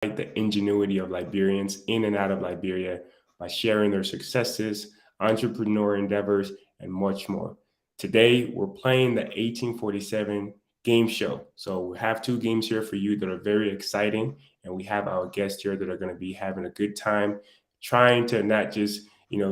the ingenuity of Liberians in and out of Liberia by sharing their successes, entrepreneur endeavors, and much more. Today, we're playing the 1847 game show. So we have two games here for you that are very exciting, and we have our guests here that are going to be having a good time trying to not just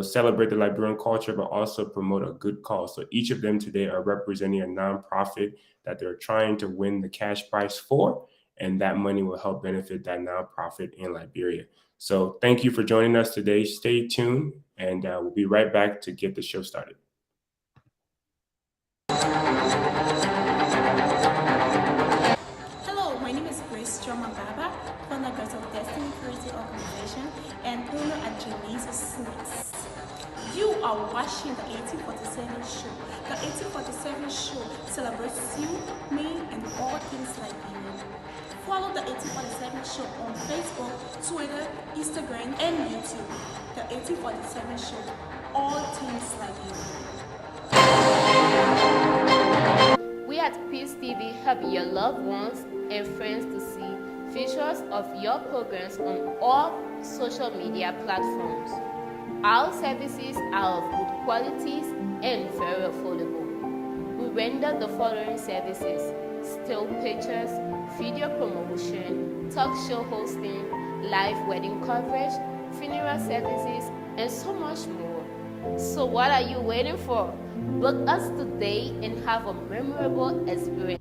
celebrate the Liberian culture, but also promote a good cause. So each of them today are representing a nonprofit that they're trying to win the cash prize for, and that money will help benefit that nonprofit in Liberia. So thank you for joining us today. Stay tuned, and we'll be right back to get the show started. Hello, my name is Grace Joma Baba, founder of Destiny Creative Organization and owner at Janice's Snacks. You are watching the 1847 show. The 1847 show celebrates you, me, and all things Liberian. Follow the 1847 show on Facebook, Twitter, Instagram, and YouTube. The 1847 show, all things Liberian. We at Peace TV help your loved ones and friends to see features of your programs on all social media platforms. Our services are of good qualities and very affordable. We render the following services: still pictures, video promotion, talk show hosting, live wedding coverage, funeral services, and so much more. So what are you waiting for? Book us today and have a memorable experience.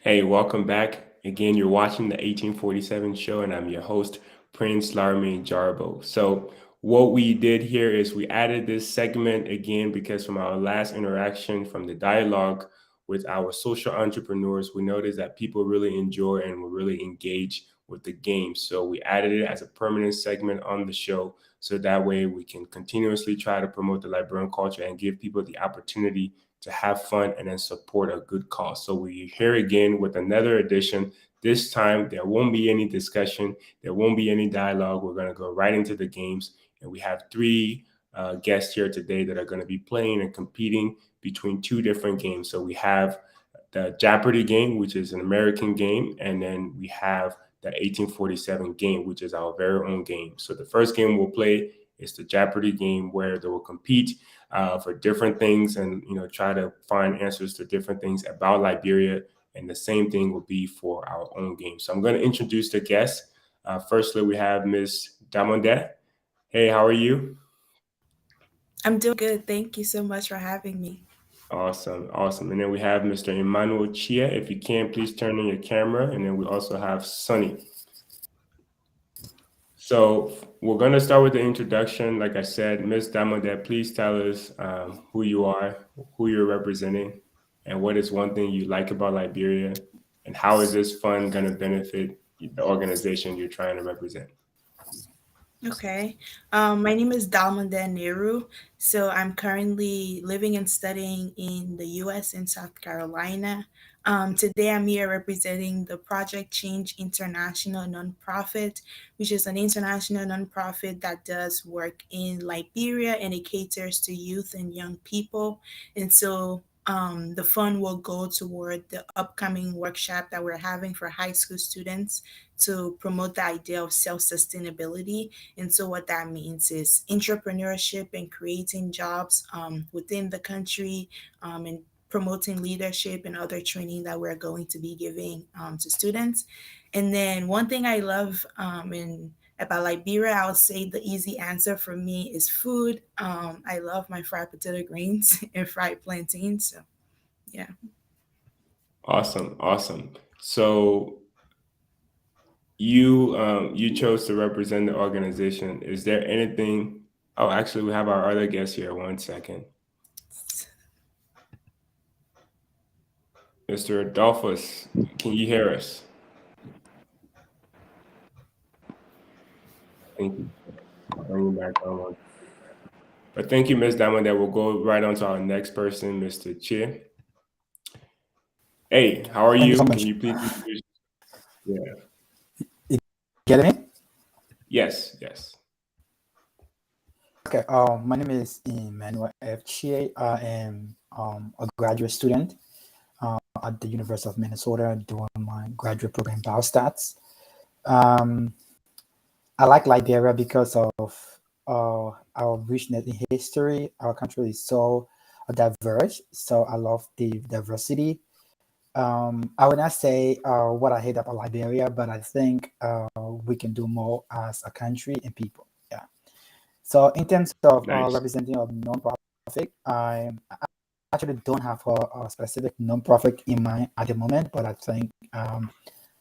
Hey, welcome back. Again, you're watching the 1847 show, and I'm your host, Prince Larmy Jarbo. So, what we did here is we added this segment again because from our last interaction, from the dialogue with our social entrepreneurs, we noticed that people really enjoy and were really engaged with the game. So, we added it as a permanent segment on the show so that way we can continuously try to promote the Liberian culture and give people the opportunity to have fun and then support a good cause. So we're here again with another edition. This time, there won't be any discussion, there won't be any dialogue. We're going to go right into the games. And we have three guests here today that are going to be playing and competing between two different games. So we have the Jeopardy game, which is an American game, and then we have the 1847 game, which is our very own game. So the first game we'll play is the Jeopardy game, where they will compete for different things and try to find answers to different things about Liberia. And the same thing will be for our own game. So I'm going to introduce the guests. Firstly, we have Miss Damonde. Hey, how are you? I'm doing good. Thank you so much for having me. Awesome, awesome. And then we have Mr. Emmanuel Chia. If you can, please turn on your camera. And then we also have Sunny. So we're going to start with the introduction. Like I said, Ms. Damodet, please tell us who you are, who you're representing, and what is one thing you like about Liberia, and how is this fund going to benefit the organization you're trying to represent? Okay. My name is Dalmanda Nehru. So I'm currently living and studying in the US in South Carolina. Today I'm here representing the Project Change International nonprofit, which is an international nonprofit that does work in Liberia and it caters to youth and young people. And so the fund will go toward the upcoming workshop that we're having for high school students to promote the idea of self sustainability. And so, what that means is entrepreneurship and creating jobs within the country and promoting leadership and other training that we're going to be giving to students. And then, one thing I love about Liberia, I would say the easy answer for me is food. I love my fried potato greens and fried plantains. So, yeah. Awesome, awesome. So you chose to represent the organization. Is there anything Oh, actually, we have our other guest here. One second. Mr. Adolphus, can you hear us? Thank you. I'll bring you back on. But thank you, Ms. Diamond. That we'll go right on to our next person, Mr. Chia. Hey, how are Thank you so you? Can much. you please introduce? Yeah. You get me? Yes. Yes. Okay. My name is Emmanuel F. Chie. I am a graduate student at the University of Minnesota doing my graduate program biostats. Um, I like Liberia because of our richness in history. Our country is so diverse, so I love the diversity. I would not say what I hate about Liberia, but I think we can do more as a country and people. Yeah. So in terms of Nice. representing a nonprofit, I actually don't have a specific nonprofit in mind at the moment, but I think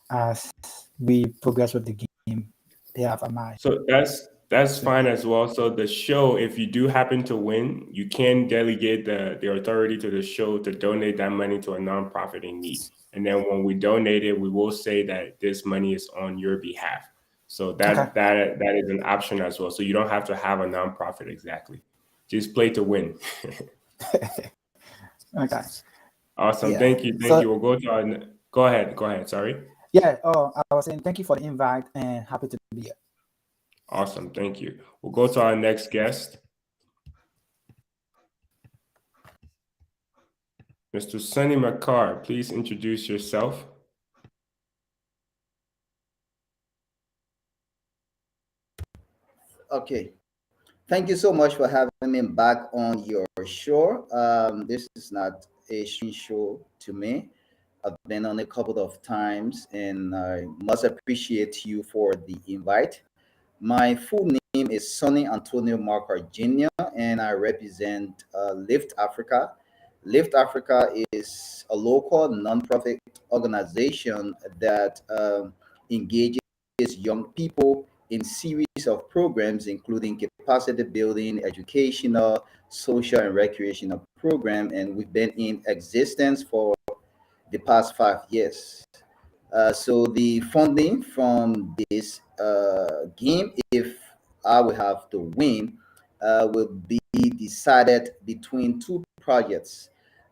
as we progress with the game, they have a mind. So that's So, fine as well. So the show, if you do happen to win, you can delegate the authority to the show to donate that money to a nonprofit in need. And then when we donate it, we will say that this money is on your behalf. So okay. that is an option as well. So you don't have to have a nonprofit exactly. Just play to win. Okay. Awesome. Yeah. Thank you. Thank you. So We'll go to our go ahead. Go ahead. Sorry. yeah. Oh, I was saying thank you for the invite and happy to be here. Awesome. Thank you. We'll go to our next guest, Mr. Sonny McCarr. Please introduce yourself. Okay. Thank you so much for having me back on your show. This is not a show to me. I've been on a couple of times and I must appreciate you for the invite. My full name is Sonny Antonio Marcar Jr., and I represent Lift Africa. Lift Africa is a local nonprofit organization that engages young people in series of programs, including capacity building, educational, social, and recreational program. And we've been in existence for the past 5 years. So the funding from this game, if I will have to win, will be decided between two projects.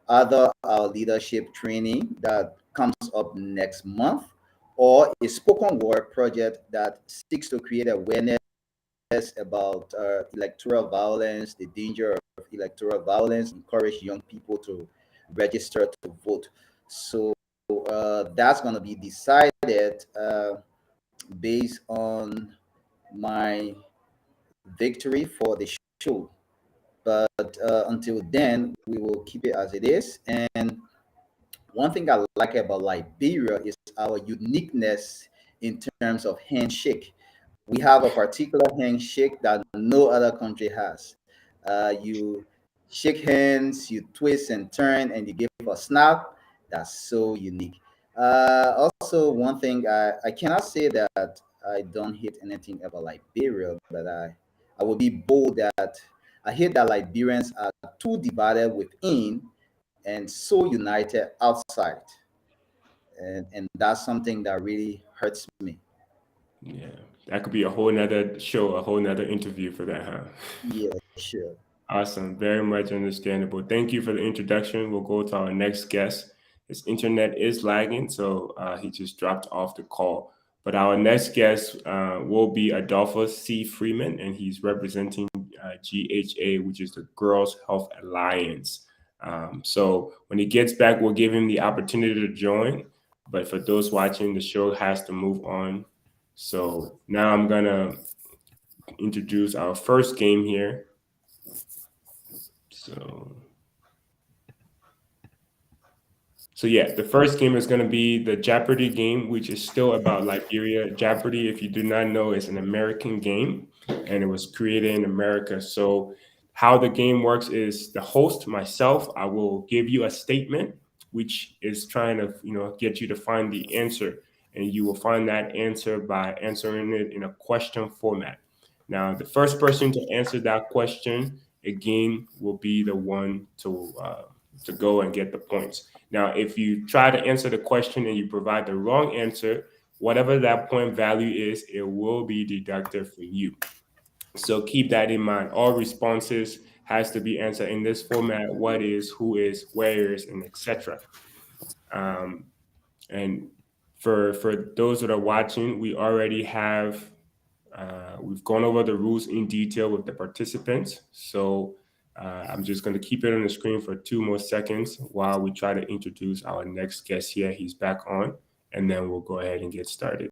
Either our leadership training that comes up next month, or a spoken word project that seeks to create awareness about electoral violence, the danger of electoral violence, encourage young people to register to vote. So that's going to be decided based on my victory for the show. But until then, we will keep it as it is. And one thing I like about Liberia is our uniqueness in terms of handshake. We have a particular handshake that no other country has. You shake hands, you twist and turn, and you give a snap. That's so unique. Also, one thing I cannot say that I don't hate anything about Liberia, but I will be bold that I hate that Liberians are too divided within and so united outside. And that's something that really hurts me. Yeah, that could be a whole nother show, a whole nother interview for that, huh? Yeah, sure. Awesome. Very much understandable. Thank you for the introduction. We'll go to our next guest. His internet is lagging, so he just dropped off the call. But our next guest will be Adolphus C. Freeman, and he's representing GHA, which is the Girls Health Alliance. So when he gets back, we'll give him the opportunity to join. But for those watching, the show has to move on. So now I'm going to introduce our first game here. So yeah, the first game is going to be the Jeopardy game, which is still about Liberia. Jeopardy, if you do not know, is an American game, and it was created in America. So how the game works is the host, myself, I will give you a statement, which is trying to get you to find the answer, and you will find that answer by answering it in a question format. Now, the first person to answer that question again will be the one to go and get the points. Now, if you try to answer the question and you provide the wrong answer, whatever that point value is, it will be deducted for you. So keep that in mind. All responses has to be answered in this format: what is, who is, where is, and etc. Um, and for those that are watching, we already have we've gone over the rules in detail with the participants. So I'm just going to keep it on the screen for 2 more seconds while we try to introduce our next guest here. He's back on, and then we'll go ahead and get started.